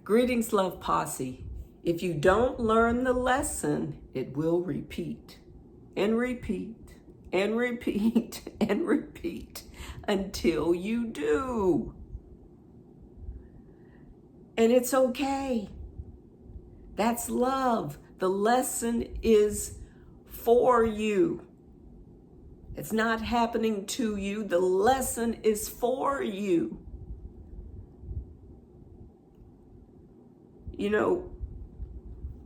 Greetings, Love Posse. If you don't learn the lesson, it will repeat and repeat and repeat and repeat until you do. And it's okay. That's love. The lesson is for you. It's not happening to you. The lesson is for you. You know,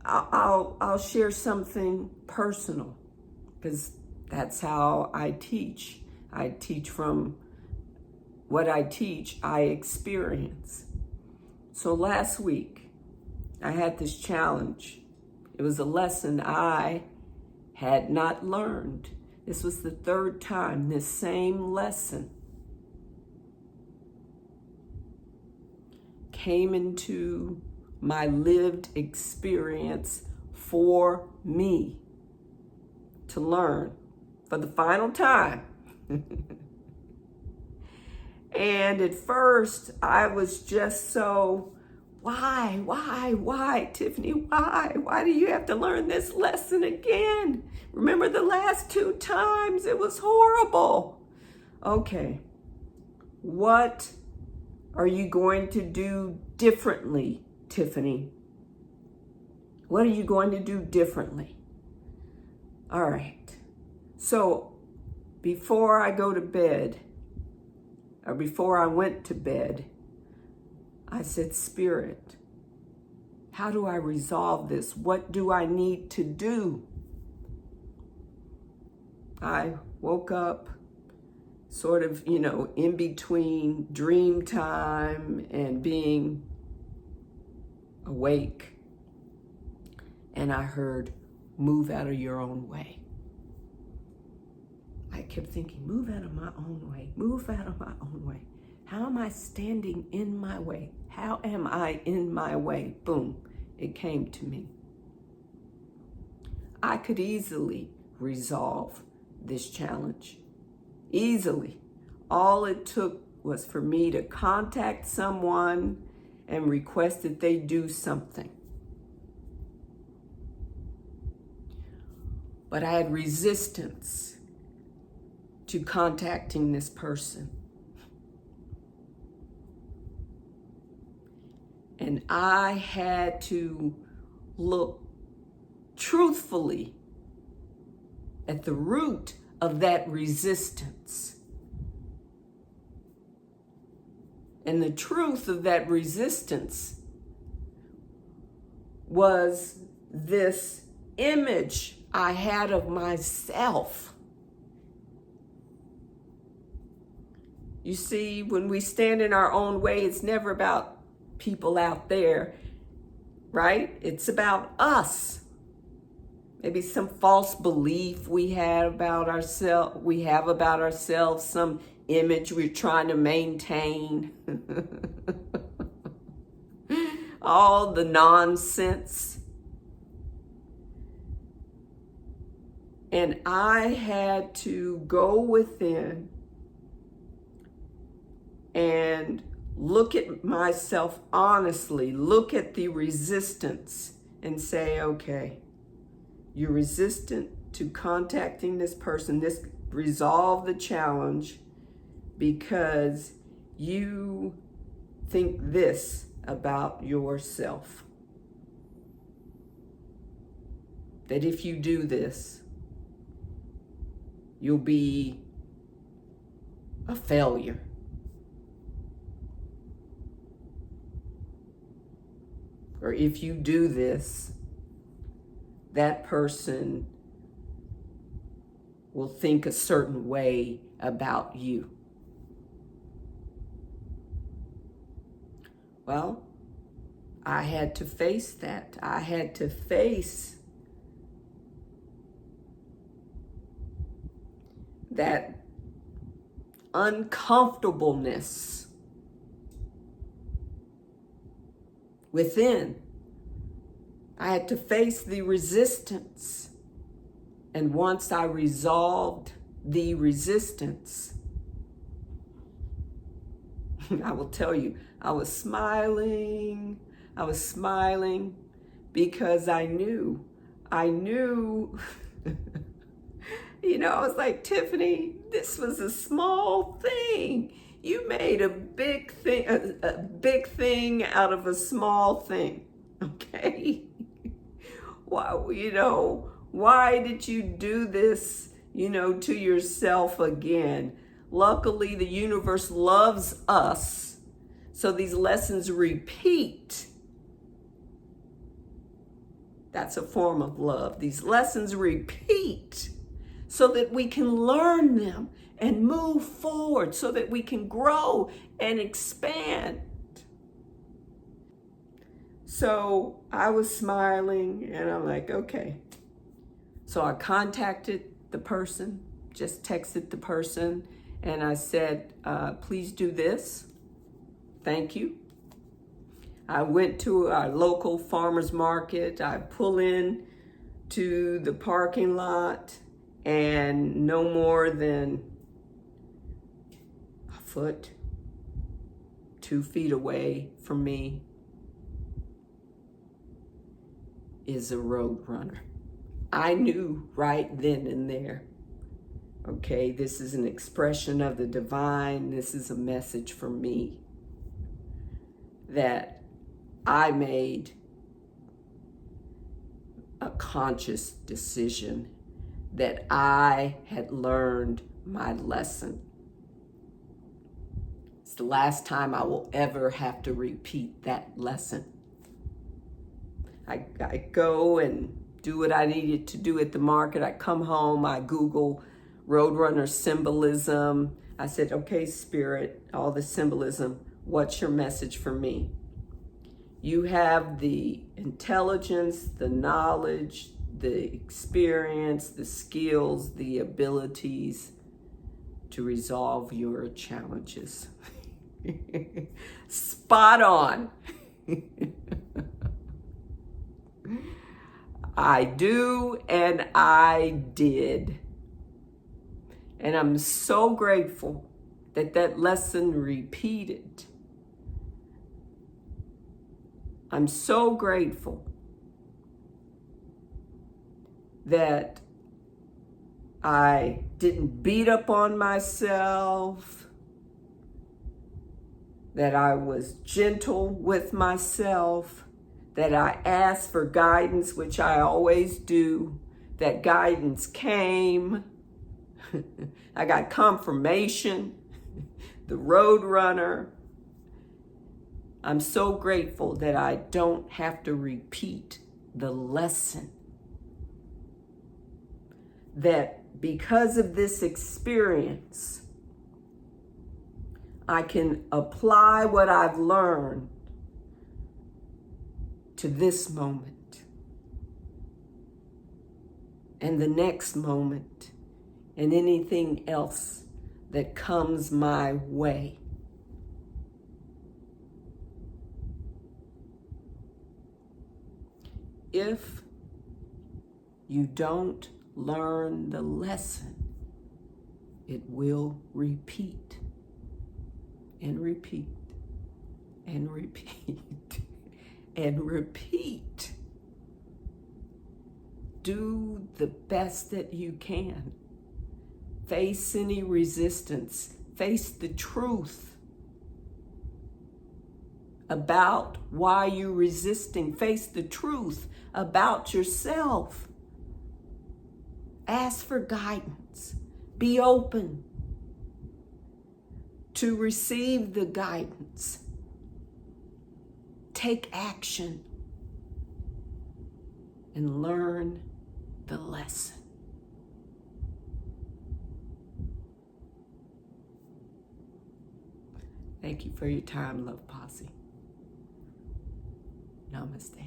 I'll share something personal because that's how I teach. I teach from what I teach, I experience. So last week, I had this challenge. It was a lesson I had not learned. This was the third time this same lesson came into my lived experience for me to learn for the final time. And at first I was just so, why, Tyffany, why? Why do you have to learn this lesson again? Remember the last 2 times, it was horrible. Okay, what are you going to do differently, Tyffany? What are you going to do differently? All right. So before I go to bed, or before I went to bed, I said, Spirit, how do I resolve this? What do I need to do? I woke up sort of, in between dream time and being awake, and I heard, move out of your own way. I kept thinking, move out of my own way, move out of my own way. How am I standing in my way? How am I in my way? Boom, it came to me. I could easily resolve this challenge, easily. All it took was for me to contact someone and request that they do something. But I had resistance to contacting this person. And I had to look truthfully at the root of that resistance. And the truth of that resistance was this image I had of myself. You see, when we stand in our own way, it's never about people out there, right? It's about us. Maybe some false belief we have about ourselves, some image we're trying to maintain. All the nonsense. And I had to go within and look at myself honestly, look at the resistance and say, okay, you're resistant to contacting this person. This resolve the challenge because you think this about yourself. That if you do this, you'll be a failure. Or if you do this, that person will think a certain way about you. Well, I had to face that. I had to face that uncomfortableness within. I had to face the resistance. And once I resolved the resistance, I will tell you, I was smiling, I was smiling because I knew, I was like, Tyffany, this was a small thing. You made a big big thing out of a small thing, okay? Why did you do this, to yourself again? Luckily, the universe loves us, so these lessons repeat. That's a form of love. These lessons repeat so that we can learn them and move forward, so that we can grow and expand. So I was smiling and I'm like, okay. So I contacted the person, just texted the person, and I said, please do this. Thank you. I went to our local farmer's market. I pull in to the parking lot, and no more than a foot, 2 feet away from me is a road runner. I knew right then and there, okay, this is an expression of the divine. This is a message for me that I made a conscious decision that I had learned my lesson. It's the last time I will ever have to repeat that lesson. I go and do what I needed to do at the market. I come home, I Google Roadrunner symbolism. I said, okay, Spirit, all the symbolism, what's your message for me? You have the intelligence, the knowledge, the experience, the skills, the abilities to resolve your challenges. Spot on. I do, and I did. And I'm so grateful that that lesson repeated. I'm so grateful that I didn't beat up on myself, that I was gentle with myself, that I asked for guidance, which I always do. That guidance came. I got confirmation, the road runner. I'm so grateful that I don't have to repeat the lesson. That because of this experience, I can apply what I've learned to this moment and the next moment and anything else that comes my way. If you don't learn the lesson, it will repeat and repeat and repeat and repeat. Do the best that you can. Face any resistance. Face the truth about why you're resisting. Face the truth about yourself. Ask for guidance. Be open to receive the guidance. Take action and learn the lesson. Thank you for your time, Love Posse. Namaste.